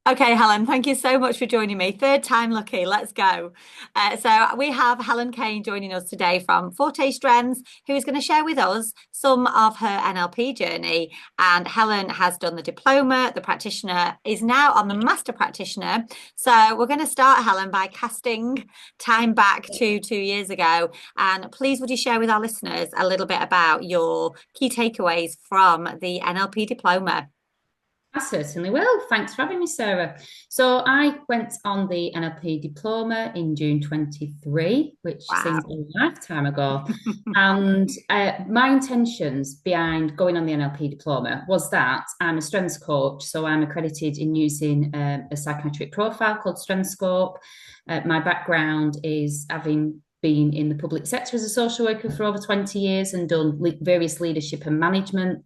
Okay, Helen, thank you so much for joining me. Third time lucky. Let's go. So we have Helen Kane joining us today from Forte Strengths, who's going to share with us some of her NLP journey. And Helen has done the diploma, the practitioner is now on the master practitioner. So we're going to start, Helen, by casting time back to 2 years ago. And please, would you share with our listeners a little bit about your key takeaways from the NLP diploma? I certainly will. Thanks for having me, Sarah. So I went on the NLP diploma in June 23, which seems Wow. a lifetime ago. And my intentions behind going on the NLP diploma was that I'm a strengths coach. So I'm accredited in using a psychometric profile called Strengths Scope. My background is having been in the public sector as a social worker for over 20 years and done various leadership and management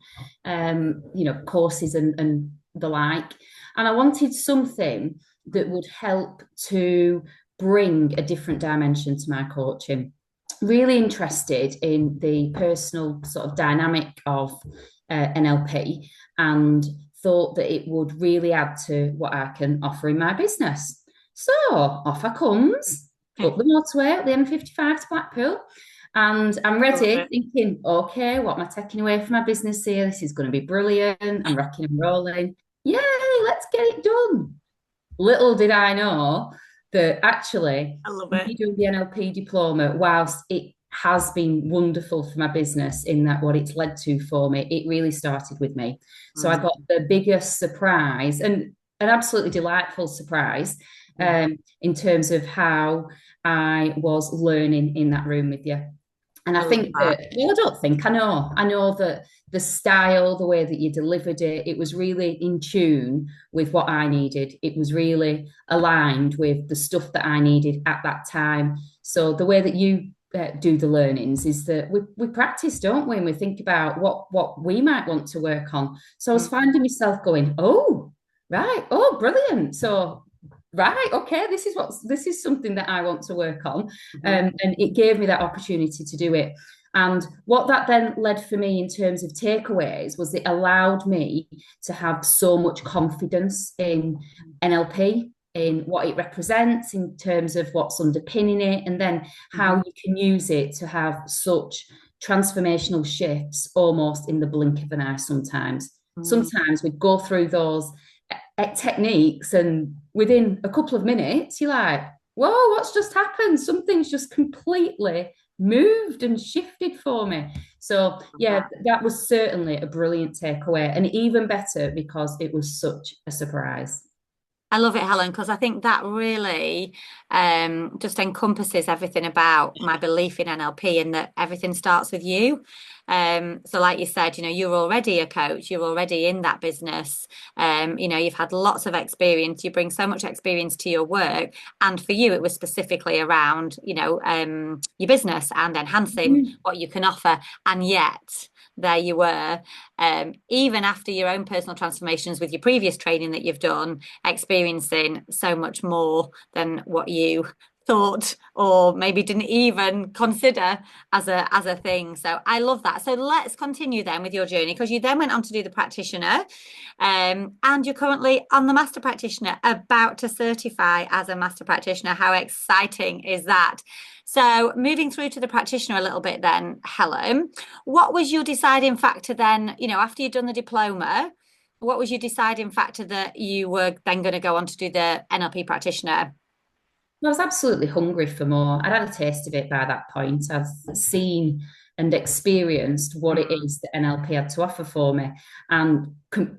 courses and the like. And I wanted something that would help to bring a different dimension to my coaching. Really interested in the personal sort of dynamic of NLP and thought that it would really add to what I can offer in my business. So off I comes, up the motorway, the M55 to Blackpool. And I'm Love ready, it. thinking, okay, what am I taking away from my business here? This is going to be brilliant. I'm rocking and rolling. Yay, let's get it done. Little did I know that actually, I love it. me doing the NLP diploma, whilst it has been wonderful for my business in that what it's led to for me, it really started with me. So I Mm, got the biggest surprise and an absolutely delightful surprise mm. in terms of how I was learning in that room with you. And I I love think that. that, well, I don't think, I know that the style, the way that you delivered it, it was really in tune with what I needed. It was really aligned with the stuff that I needed at that time. So the way that you do the learnings is that we practice, don't we? And we think about what we might want to work on. So I was Mm, finding myself going, oh, right, oh, brilliant. So right, okay, this is something that I want to work on. mhm, And it gave me that opportunity to do it. And what that then led for me in terms of takeaways was it allowed me to have so much confidence in NLP, in what it represents, in terms of what's underpinning it, and then how mhm, you can use it to have such transformational shifts almost in the blink of an eye sometimes. mm. Sometimes we go through those techniques and within a couple of minutes you're like, whoa, what's just happened? Something's just completely moved and shifted for me. So yeah, that was certainly a brilliant takeaway, and even better because it was such a surprise. I love it, Helen, because I think that really just encompasses everything about my belief in NLP and that everything starts with you. So, like you said, you're already a coach, you're already in that business. You've had lots of experience, you bring so much experience to your work. And for you, it was specifically around, your business and enhancing Mm. what you can offer. And yet, there you were, even after your own personal transformations with your previous training that you've done, experiencing so much more than what you thought or maybe didn't even consider as a thing. So I love that. So let's continue then with your journey because you then went on to do the practitioner, and you're currently on the master practitioner, about to certify as a master practitioner. How exciting is that? So moving through to the practitioner a little bit then, Helen, what was your deciding factor then, after you'd done the diploma? What was your deciding factor that you were then going to go on to do the NLP practitioner? I was absolutely hungry for more. I'd had a taste of it by that point. I've seen and experienced what it Mm, is that NLP had to offer for me and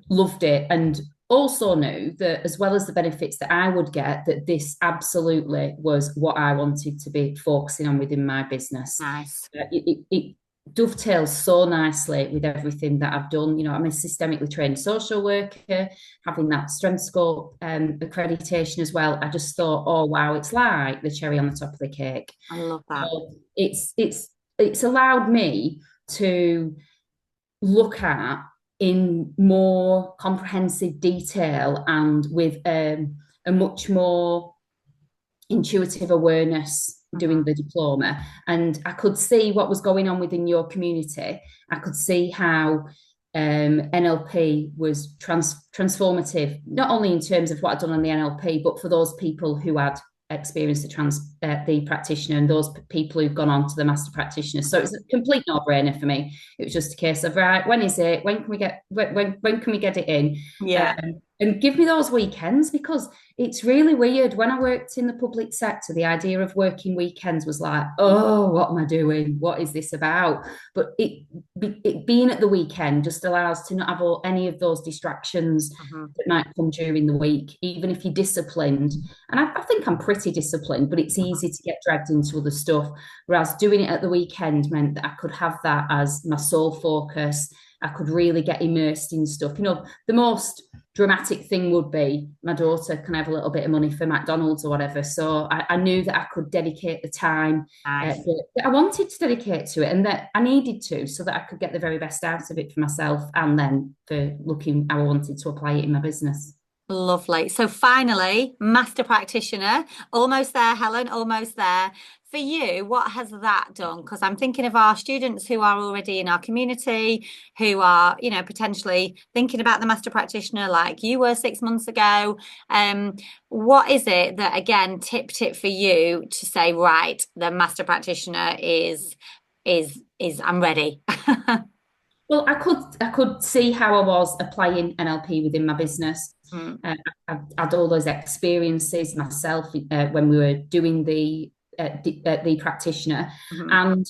loved it. And also knew that as well as the benefits that I would get, that this absolutely was what I wanted to be focusing on within my business. nice. It dovetails so nicely with everything that I've done. I'm a systemically trained social worker, having that strength scope accreditation as well. I just thought, oh wow, it's like the cherry on the top of the cake. I love that. So it's allowed me to look at in more comprehensive detail and with a much more intuitive awareness doing Mhm, the diploma. And I could see what was going on within your community. I could see how NLP was transformative, not only in terms of what I'd done on the NLP, but for those people who had experienced the practitioner and those people who've gone on to the master practitioner. So it's a complete no-brainer for me. It was just a case of, right, when is it? When can we get when can we get it in? Yeah. And give me those weekends, because it's really weird. When I worked in the public sector, the idea of working weekends was like, oh, what am I doing? What is this about? But it being at the weekend just allows to not have any of those distractions Mhm. that might come during the week, even if you're disciplined. And I think I'm pretty disciplined, but it's easy to get dragged into other stuff. Whereas doing it at the weekend meant that I could have that as my sole focus. I could really get immersed in stuff. The most dramatic thing would be my daughter can have a little bit of money for McDonald's or whatever. So I knew that I could dedicate the time Nice. that I wanted to dedicate to it, and that I needed to, so that I could get the very best out of it for myself, and then for looking how I wanted to apply it in my business. Lovely. So finally, master practitioner, almost there, Helen, almost there. For you, what has that done? Because I'm thinking of our students who are already in our community, who are, potentially thinking about the master practitioner like you were 6 months ago. What is it that, again, tipped it for you to say, right, the master practitioner is I'm ready. Well, I could see how I was applying NLP within my business. Mm, I had all those experiences myself when we were doing the practitioner, mhm, and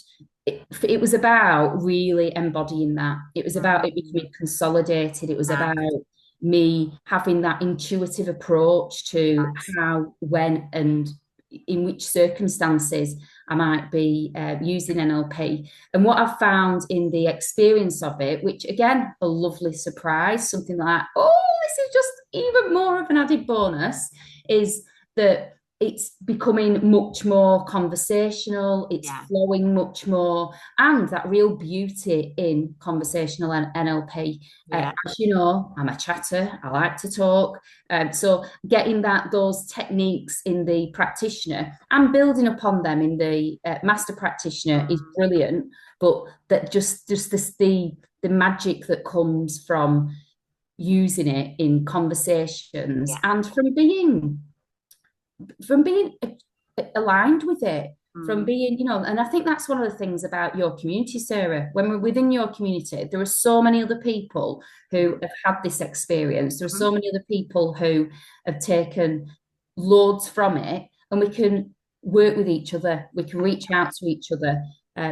it was about really embodying that. It was about it mm. becoming consolidated. It was about Nice, me having that intuitive approach to nice. how, when, and in which circumstances I might be using NLP. And what I've found in the experience of it, which again, a lovely surprise, something like, oh, this is just even more of an added bonus, is that it's becoming much more conversational, it's Yeah, flowing much more, and that real beauty in conversational NLP. yeah, As you know, I'm a chatter, I like to talk. So getting those techniques in the practitioner and building upon them in the master practitioner is mm, brilliant. But that just this the magic that comes from using it in conversations yeah. and from being aligned with it, from Mm, being, and I think that's one of the things about your community, Sarah. When we're within your community, there are so many other people who mhm, have had this experience. There are mhm. so many other people who have taken loads from it, and we can work with each other. We can reach out to each other.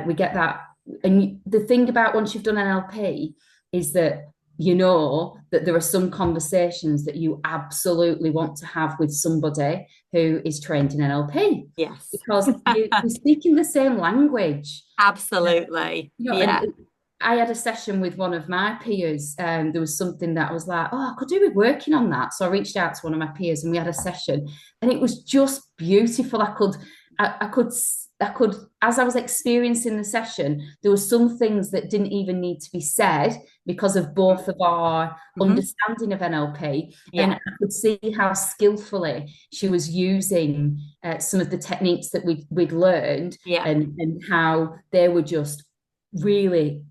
We get that. And the thing about once you've done NLP is that you know that there are some conversations that you absolutely want to have with somebody who is trained in NLP, Yes. because you're speaking the same language. Absolutely. And Yeah. I had a session with one of my peers, and there was something that I was like, oh, I could do with working on that. So I reached out to one of my peers, and we had a session, and it was just beautiful. I could, as I was experiencing the session, there were some things that didn't even need to be said because of both of our Mhm. understanding of NLP, and Yeah. I could see how skillfully she was using some of the techniques that we'd learned, Yeah. and how they were just really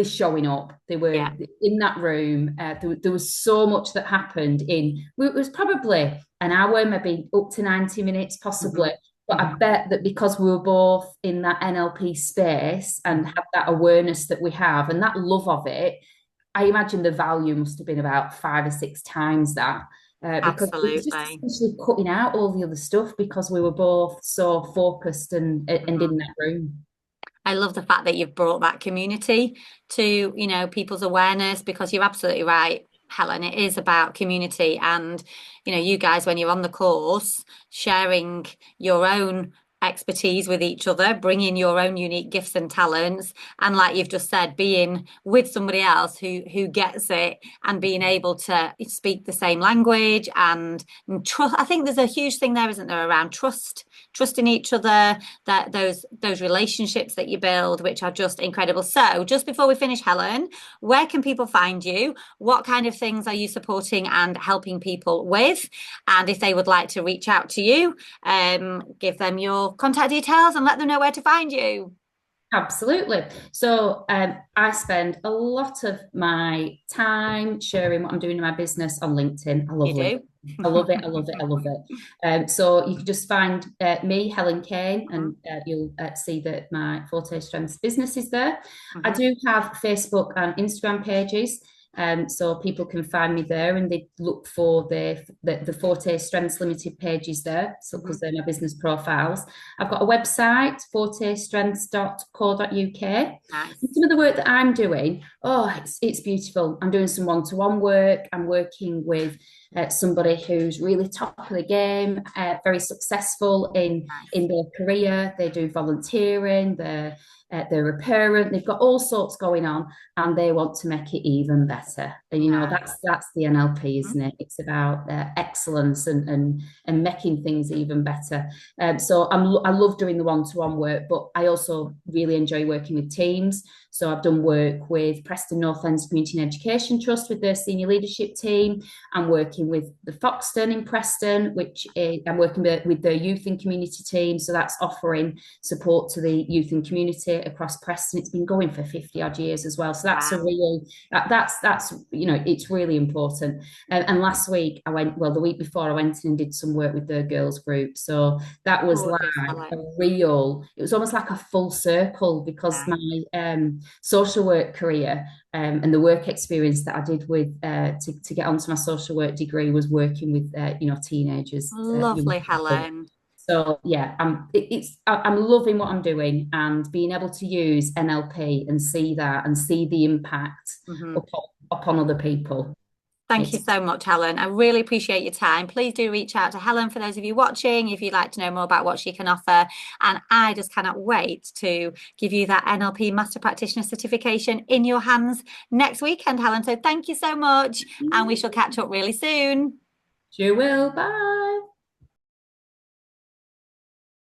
showing up. They were Yeah. in that room. There was so much that happened it was probably an hour, maybe up to 90 minutes, possibly. Mhm. But I Mhm. bet that because we were both in that NLP space and Mhm. had that awareness that we have and that love of it, I imagine the value must have been about 5 or 6 times that. Because it was just Absolutely. essentially cutting out all the other stuff because we were both so focused and Mhm. in that room. I love the fact that you've brought that community to, people's awareness, because you're absolutely right, Helen. It is about community and, you guys, when you're on the course, sharing your own expertise with each other, bringing your own unique gifts and talents, and like you've just said, being with somebody else who gets it and being able to speak the same language and trust. I think there's a huge thing there, isn't there, around trusting each other, that those relationships that you build, which are just incredible. So just before we finish, Helen, where can people find you? What kind of things are you supporting and helping people with? And if they would like to reach out to you, give them your contact details and let them know where to find you. Absolutely. So I spend a lot of my time sharing what I'm doing in my business on LinkedIn. I love You LinkedIn. do? I love it. I love it. I love it. So you can just find me, Helen Kane, Mhm, and you'll see that my Forte Strengths business is there. I mhm. do have Facebook and Instagram pages. So people can find me there and they look for the Forte Strengths Limited pages there. So because Mhm. they're my business profiles. I've got a website, fortestrengths.co.uk. And Nice. some of the work that I'm doing, oh, it's beautiful. I'm doing some one-to-one work. I'm working with somebody who's really top of the game, very successful in Nice. their career. They do volunteering. They're a parent. They've got all sorts going on, and they want to make it even better. And Nice. that's the NLP, Mhm. isn't it? It's about excellence and making things even better. So I love doing the one-to-one work, but I also really enjoy working with teams. So I've done work with Preston North Ends Community and Education Trust with their senior leadership team. I'm working with the Foxton in Preston, I'm working with their youth and community team. So that's offering support to the youth and community across Preston. It's been going for 50 odd years as well. So that's a Wow. real, that's, it's really important. And last week the week before I went in and did some work with the girls group. So that was like Gorgeous, a Helen. it was almost like a full circle because Nice. my social work career and the work experience that I did with to get onto my social work degree was working with teenagers, young Lovely, people. Helen. So yeah, I'm loving what I'm doing and being able to use NLP and see that and see the impact Mhm. upon other people. Thank you It's so much, Helen. I really appreciate your time. Please do reach out to Helen for those of you watching if you'd like to know more about what she can offer. And I just cannot wait to give you that NLP Master Practitioner certification in your hands next weekend, Helen. So thank you so much. And we shall catch up really soon. you will. Bye.